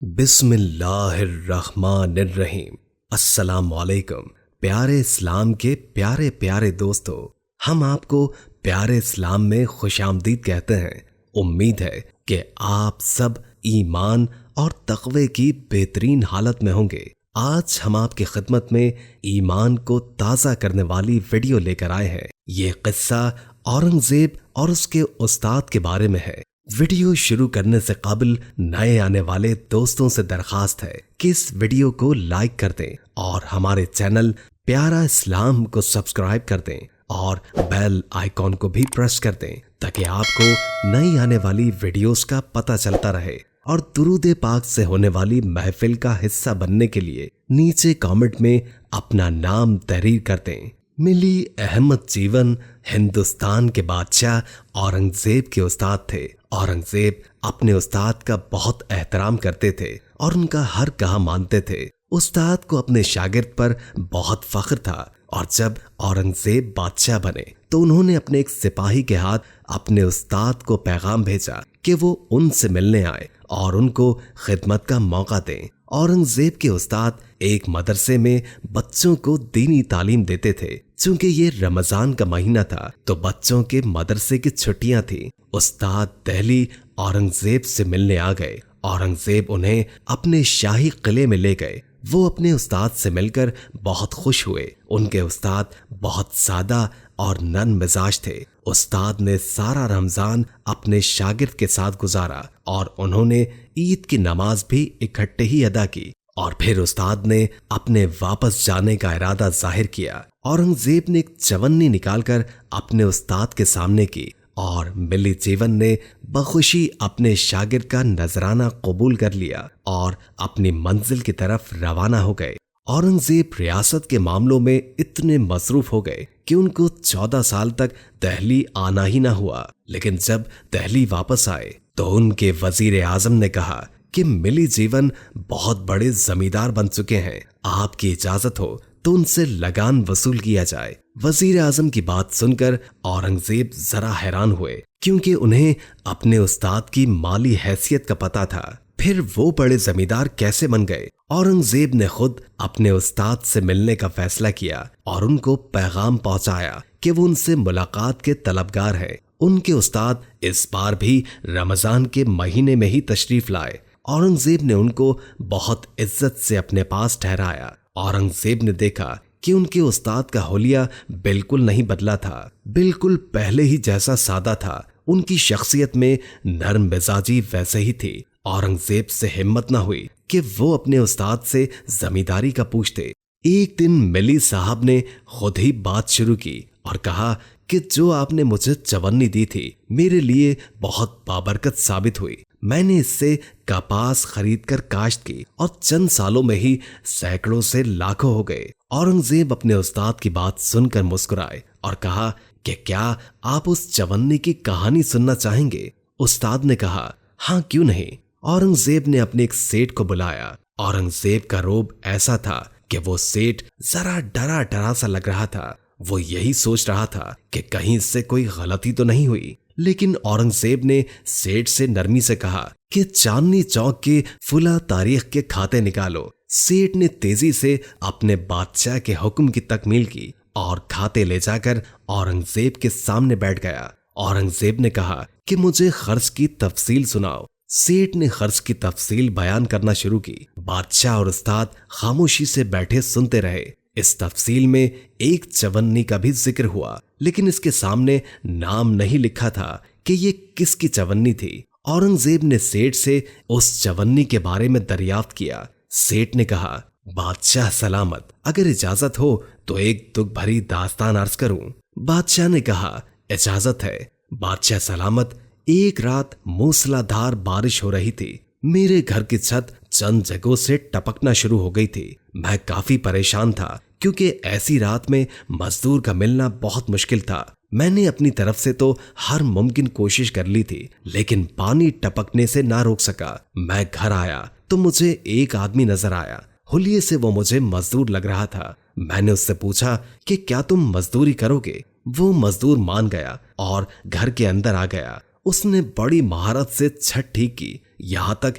بسم اللہ الرحمن الرحیم۔ السلام علیکم پیارے اسلام کے پیارے پیارے دوستو، ہم آپ کو پیارے اسلام میں خوش آمدید کہتے ہیں۔ امید ہے کہ آپ سب ایمان اور تقوی کی بہترین حالت میں ہوں گے۔ آج ہم آپ کی خدمت میں ایمان کو تازہ کرنے والی ویڈیو لے کر آئے ہیں۔ یہ قصہ اورنگزیب اور اس کے استاد کے بارے میں ہے۔ ویڈیو شروع کرنے سے قبل نئے آنے والے دوستوں سے درخواست ہے کہ اس ویڈیو کو لائک کر دیں اور ہمارے چینل پیارا اسلام کو سبسکرائب کر دیں اور بیل آئیکن کو بھی پریس کر دیں تاکہ آپ کو نئی آنے والی ویڈیوز کا پتہ چلتا رہے۔ اور درود پاک سے ہونے والی محفل کا حصہ بننے کے لیے نیچے کامنٹ میں اپنا نام تحریر کر دیں۔ ملی احمد جیون ہندوستان کے بادشاہ اورنگزیب کے استاد تھے۔ اورنگزیب اپنے استاد کا بہت احترام کرتے تھے اور ان کا ہر کہا مانتے تھے۔ استاد کو اپنے شاگرد پر بہت فخر تھا، اور جب اورنگزیب بادشاہ بنے تو انہوں نے اپنے ایک سپاہی کے ہاتھ اپنے استاد کو پیغام بھیجا کہ وہ ان سے ملنے آئے اور ان کو خدمت کا موقع دیں۔ اورنگزیب کے استاد ایک مدرسے میں بچوں کو دینی تعلیم دیتے تھے۔ چونکہ یہ رمضان کا مہینہ تھا تو بچوں کے مدرسے کی چھٹیاں تھیں۔ استاد دہلی اورنگزیب سے ملنے آ گئے۔ اورنگزیب انہیں اپنے شاہی قلعے میں لے گئے۔ وہ اپنے استاد سے مل کر بہت خوش ہوئے۔ ان کے استاد بہت سادہ اور نرم مزاج تھے۔ استاد نے سارا رمضان اپنے شاگرد کے ساتھ گزارا اور انہوں نے عید کی نماز بھی اکٹھے ہی ادا کی، اور پھر استاد نے اپنے واپس جانے کا ارادہ ظاہر کیا۔ اورنگزیب نے ایک چونی نکال کر اپنے استاد کے سامنے کی اور ملی جیون نے بخوشی اپنے شاگرد کا نذرانہ قبول کر لیا اور اپنی منزل کی طرف روانہ ہو گئے۔ اورنگزیب ریاست کے معاملوں میں اتنے مصروف ہو گئے کہ ان کو 14 سال تک دہلی آنا ہی نہ ہوا۔ لیکن جب دہلی واپس آئے تو ان کے وزیر اعظم نے کہا کہ ملی جیون بہت بڑے زمیندار بن چکے ہیں، آپ کی اجازت ہو تو ان سے لگان وصول کیا جائے۔ وزیر اعظم کی بات سن کر اورنگزیب ذرا حیران ہوئے، کیونکہ انہیں اپنے استاد کی مالی حیثیت کا پتہ تھا۔ پھر وہ بڑے زمیندار کیسے بن گئے؟ اورنگزیب نے خود اپنے استاد سے ملنے کا فیصلہ کیا اور ان کو پیغام پہنچایا کہ وہ ان سے ملاقات کے طلبگار ہیں۔ ان کے استاد اس بار بھی رمضان کے مہینے میں ہی تشریف لائے۔ اورنگزیب نے ان کو بہت عزت سے اپنے پاس ٹھہرایا۔ اورنگزیب نے دیکھا کہ ان کے استاد کا حلیہ بالکل نہیں بدلا تھا، بالکل پہلے ہی جیسا سادہ تھا۔ ان کی شخصیت میں نرم مزاجی ویسے ہی تھی۔ اورنگزیب سے ہمت نہ ہوئی کہ وہ اپنے استاد سے زمینداری کا پوچھتے۔ ایک دن ملی صاحب نے خود ہی بات شروع کی اور کہا کہ جو آپ نے مجھے چونی دی تھی میرے لیے بہت بابرکت ثابت ہوئی۔ میں نے اس سے کپاس خرید کر کاشت کی اور چند سالوں میں ہی سینکڑوں سے لاکھوں ہو گئے۔ اورنگزیب اپنے استاد کی بات سن کر مسکرائے اور کہا کہ کیا آپ اس چونی کی کہانی سننا چاہیں گے؟ استاد نے کہا ہاں، کیوں نہیں۔ اورنگزیب نے اپنے ایک سیٹ کو بلایا۔ اورنگزیب کا روب ایسا تھا کہ وہ سیٹ ذرا ڈرا ڈرا سا لگ رہا تھا۔ وہ یہی سوچ رہا تھا کہ کہیں اس سے کوئی غلطی تو نہیں ہوئی۔ لیکن اورنگزیب نے سیٹ سے نرمی سے کہا کہ چاندنی چوک کے فلاں تاریخ کے کھاتے نکالو۔ سیٹ نے تیزی سے اپنے بادشاہ کے حکم کی تکمیل کی اور کھاتے لے جا کر اورنگزیب کے سامنے بیٹھ گیا۔ اورنگزیب نے کہا کہ مجھے خرچ کی تفصیل سناؤ۔ سیٹ نے خرچ کی تفصیل بیان کرنا شروع کی۔ بادشاہ اور استاد خاموشی سے بیٹھے سنتے رہے۔ اس تفصیل میں ایک چونی کا بھی ذکر ہوا، لیکن اس کے سامنے نام نہیں لکھا تھا کہ یہ کس کی چونی تھی۔ اورنگزیب نے سیٹ سے اس چونی کے بارے میں دریافت کیا۔ سیٹ نے کہا بادشاہ سلامت، اگر اجازت ہو تو ایک دکھ بھری داستان عرض کروں۔ بادشاہ نے کہا اجازت ہے۔ بادشاہ سلامت، ایک رات موسلا دھار بارش ہو رہی تھی۔ میرے گھر کی چھت چند جگہوں سے ٹپکنا شروع ہو گئی تھی۔ میں کافی پریشان تھا کیونکہ ایسی رات میں مزدور کا ملنا بہت مشکل تھا۔ میں نے اپنی طرف سے تو ہر ممکن کوشش کر لی تھی، لیکن پانی ٹپکنے سے نہ روک سکا۔ میں گھر آیا تو مجھے ایک آدمی نظر آیا۔ حلیے سے وہ مجھے مزدور لگ رہا تھا۔ میں نے اس سے پوچھا کہ کیا تم مزدوری کرو گے؟ وہ مزدور مان گیا اور گھر کے اندر آ گیا۔ اس نے بڑی مہارت سے چھت ٹھیک کی، یہاں تک